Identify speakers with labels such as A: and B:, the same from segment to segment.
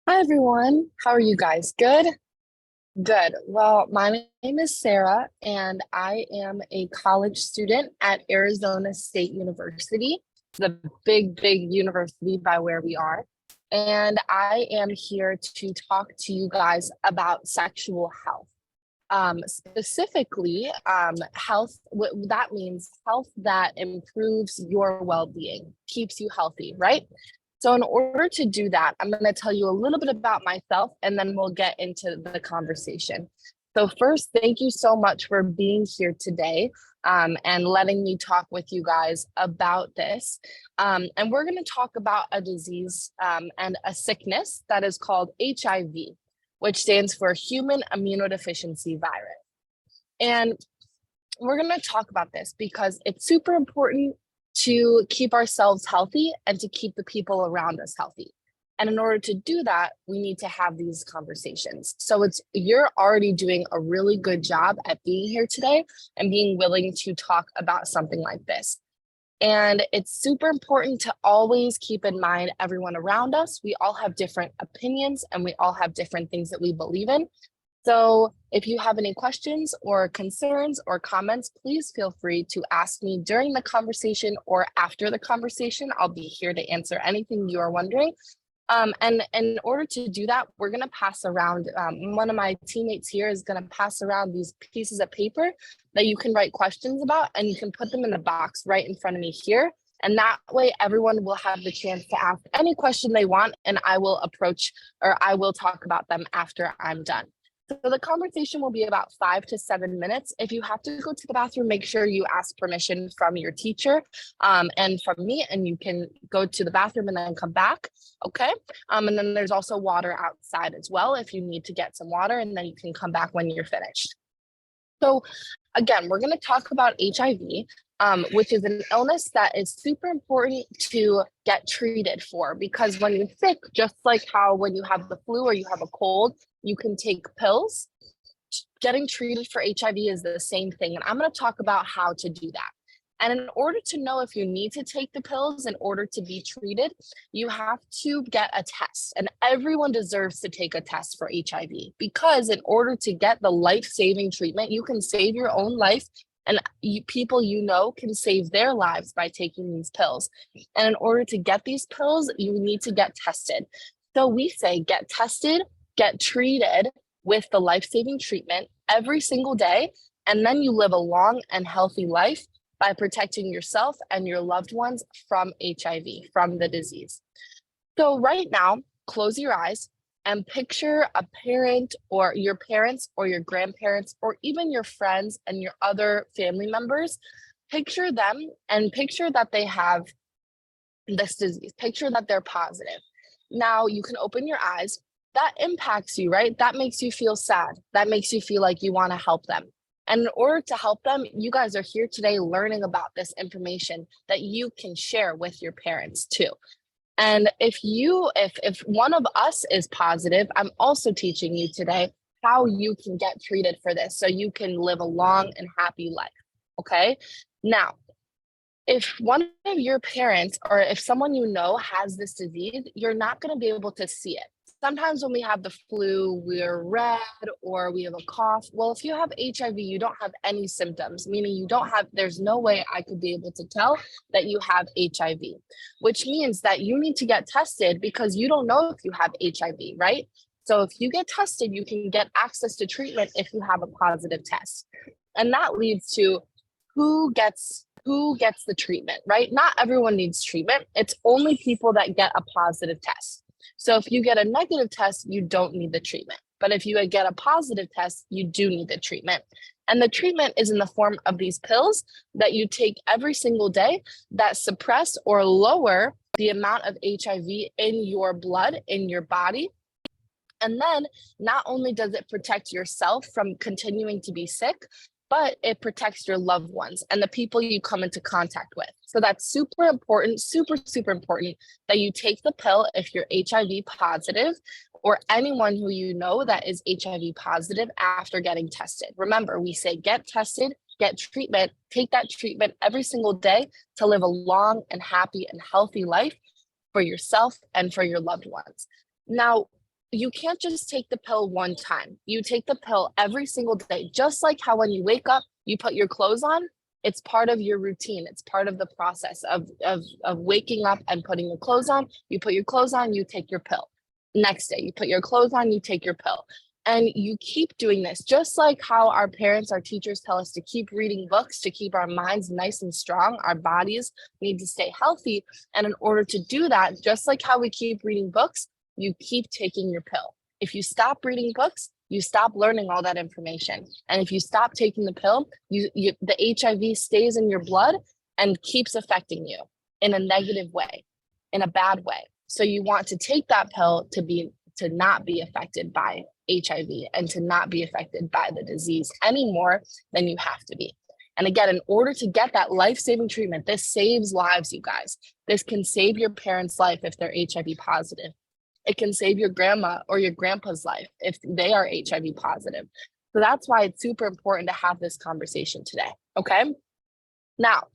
A: Hi everyone. How are you guys? Good? Good. Well, my name is Sarah, and I am a college student at Arizona State University, the big university by where we are. And I am here to talk to you guys about sexual health. Specifically, health, what that means health that improves your well-being, keeps you healthy, right? So, in order to do that, I'm going to tell you a little bit about myself and then we'll get into the conversation. So, first, thank you so much for being here today and letting me talk with you guys about this. And we're going to talk about a disease and a sickness that is called HIV, which stands for Human Immunodeficiency Virus. And we're going to talk about this because it's super important to keep ourselves healthy and to keep the people around us healthy. And in order to do that, we need to have these conversations. So you're already doing a really good job at being here today and being willing to talk about something like this. And it's super important to always keep in mind everyone around us. We all have different opinions and we all have different things that we believe in. So if you have any questions or concerns or comments, please feel free to ask me during the conversation or after the conversation. I'll be here to answer anything you are wondering. And in order to do that, we're going to pass around, one of my teammates here is going to pass around these pieces of paper that you can write questions about, and you can put them in the box right in front of me here. And that way, everyone will have the chance to ask any question they want, and I will approach or I will talk about them after I'm done. So the conversation will be about 5 to 7 minutes. If you have to go to the bathroom, make sure you ask permission from your teacher and from me, and you can go to the bathroom and then come back. Okay. And then there's also water outside as well if you need to get some water, and then you can come back when you're finished. So again, we're going to talk about HIV, which is an illness that is super important to get treated for because when you're sick, just like how when you have the flu or you have a cold, you can take pills. Getting treated for HIV is the same thing. And I'm going to talk about how to do that. And in order to know if you need to take the pills in order to be treated, you have to get a test. And everyone deserves to take a test for HIV because in order to get the life-saving treatment, you can save your own life and people you know can save their lives by taking these pills. And in order to get these pills, you need to get tested. So we say get tested, get treated with the life-saving treatment every single day, and then you live a long and healthy life by protecting yourself and your loved ones from HIV, from the disease. So right now, close your eyes and picture a parent or your parents or your grandparents or even your friends and your other family members. Picture them and picture that they have this disease. Picture that they're positive. Now you can open your eyes. That impacts you, right? That makes you feel sad. That makes you feel like you want to help them. And in order to help them, you guys are here today learning about this information that you can share with your parents too. And if one of us is positive, I'm also teaching you today how you can get treated for this so you can live a long and happy life. Okay. Now, if one of your parents or if someone you know has this disease, you're not going to be able to see it. Sometimes when we have the flu, we're red or we have a cough. Well, if you have HIV, you don't have any symptoms, meaning there's no way I could be able to tell that you have HIV, which means that you need to get tested because you don't know if you have HIV, right? So if you get tested, you can get access to treatment if you have a positive test. And that leads to who gets the treatment, right? Not everyone needs treatment. It's only people that get a positive test. So if you get a negative test, you don't need the treatment. But if you get a positive test, you do need the treatment. And the treatment is in the form of these pills that you take every single day that suppress or lower the amount of HIV in your blood, in your body. And then not only does it protect yourself from continuing to be sick, but it protects your loved ones and the people you come into contact with. So that's super important, super important that you take the pill if you're HIV positive or anyone who you know that is HIV positive after getting tested. Remember, we say get tested, get treatment, take that treatment every single day to live a long and happy and healthy life for yourself and for your loved ones. Now, you can't just take the pill one time. You take the pill every single day, just like how when you wake up, you put your clothes on. It's part of your routine. It's part of the process of waking up and putting your clothes on. You put your clothes on, you take your pill. Next day, you put your clothes on, you take your pill. And you keep doing this, just like how our parents, our teachers tell us to keep reading books to keep our minds nice and strong. Our bodies need to stay healthy. And in order to do that, just like how we keep reading books, you keep taking your pill. If you stop reading books, you stop learning all that information. And if you stop taking the pill, the HIV stays in your blood and keeps affecting you in a negative way, in a bad way. So you want to take that pill to not be affected by HIV and to not be affected by the disease any more than you have to be. And again, in order to get that life-saving treatment, this saves lives, you guys. This can save your parents' life if they're HIV positive. It can save your grandma or your grandpa's life if they are HIV positive. So that's why it's super important to have this conversation today, okay? Now,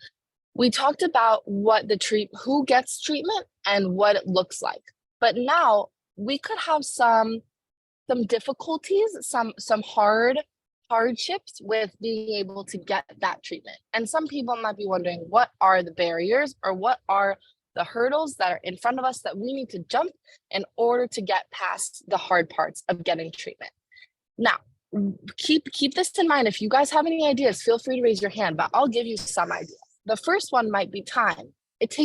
A: we talked about who gets treatment and what it looks like. But now we could have some difficulties, some hardships with being able to get that treatment. And some people might be wondering, what are the barriers or what are the hurdles that are in front of us that we need to jump in order to get past the hard parts of getting treatment? Now, keep this in mind. If you guys have any ideas, feel free to raise your hand, but I'll give you some ideas. The first one might be time. It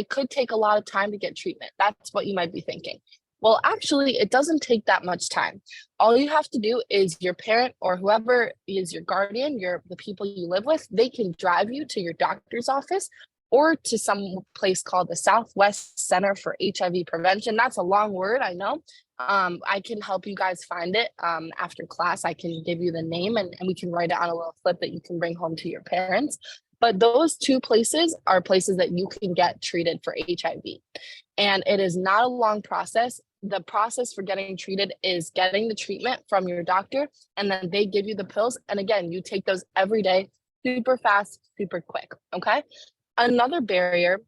A: could take a lot of time to get treatment. That's what you might be thinking. Well, actually, it doesn't take that much time. All you have to do is your parent or whoever is your guardian, the people you live with, they can drive you to your doctor's office or to some place called the Southwest Center for HIV Prevention. That's a long word, I know. I can help you guys find it after class. I can give you the name and we can write it on a little slip that you can bring home to your parents. But those two places are places that you can get treated for HIV. And it is not a long process. The process for getting treated is getting the treatment from your doctor, and then they give you the pills. And again, you take those every day, super fast, super quick, okay? Another barrier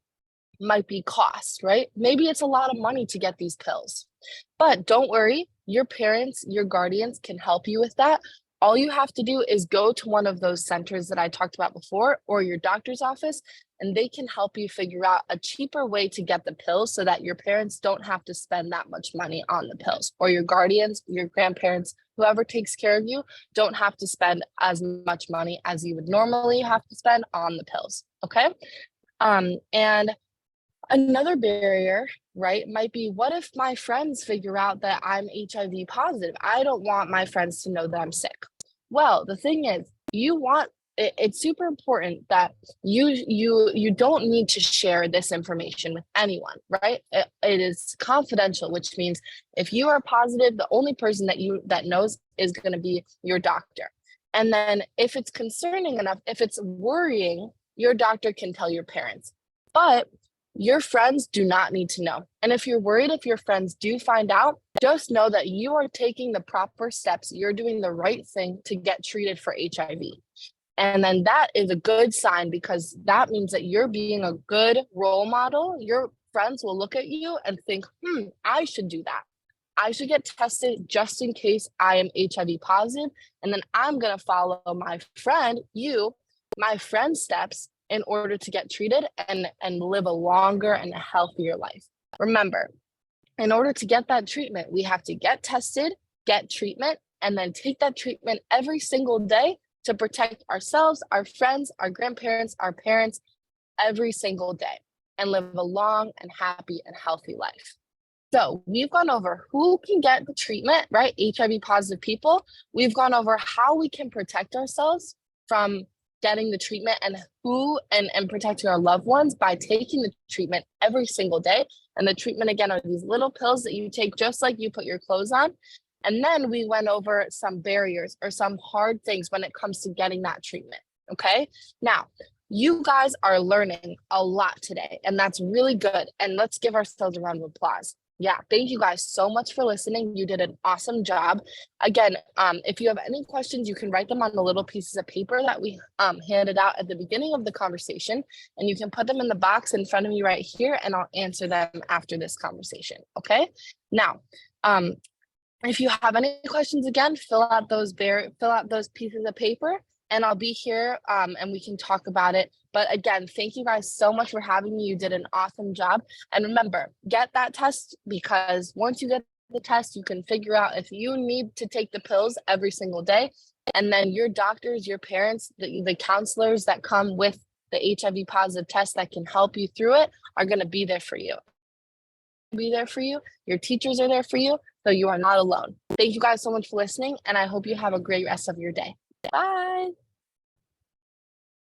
A: might be cost, right? Maybe it's a lot of money to get these pills, but don't worry, your parents, your guardians can help you with that. All you have to do is go to one of those centers that I talked about before or your doctor's office, and they can help you figure out a cheaper way to get the pills so that your parents don't have to spend that much money on the pills, or your guardians, your grandparents, whoever takes care of you, don't have to spend as much money as you would normally have to spend on the pills, okay? And another barrier, right, might be, what if my friends figure out that I'm HIV positive? I don't want my friends to know that I'm sick. Well, the thing is, it's super important that you don't need to share this information with anyone, right? It is confidential, which means if you are positive, the only person that knows is going to be your doctor. And then if it's concerning enough, if it's worrying, your doctor can tell your parents. But your friends do not need to know. And if you're worried, if your friends do find out, just know that you are taking the proper steps. You're doing the right thing to get treated for HIV. And then that is a good sign, because that means that you're being a good role model. Your friends will look at you and think, I should do that. I should get tested just in case I am HIV positive. And then I'm going to follow my friend's steps in order to get treated and live a longer and a healthier life. Remember, in order to get that treatment, we have to get tested, get treatment, and then take that treatment every single day to protect ourselves, our friends, our grandparents, our parents, every single day, and live a long and happy and healthy life. So we've gone over who can get the treatment, right? HIV positive people. We've gone over how we can protect ourselves from getting the treatment and protecting our loved ones by taking the treatment every single day. And the treatment, again, are these little pills that you take just like you put your clothes on. And then we went over some barriers or some hard things when it comes to getting that treatment, okay? Now, you guys are learning a lot today, and that's really good. And let's give ourselves a round of applause. Yeah, thank you guys so much for listening. You did an awesome job. Again, if you have any questions, you can write them on the little pieces of paper that we handed out at the beginning of the conversation, and you can put them in the box in front of me right here, and I'll answer them after this conversation, okay? Now, If you have any questions, again, fill out those pieces of paper, and I'll be here, and we can talk about it. But again, thank you guys so much for having me. You did an awesome job. And remember, get that test, because once you get the test, you can figure out if you need to take the pills every single day. And then your doctors, your parents, the counselors that come with the HIV positive test that can help you through it are going to be there for you. Your teachers are there for you. So you are not alone. Thank you guys so much for listening, and I hope you have a great rest of your day. Bye.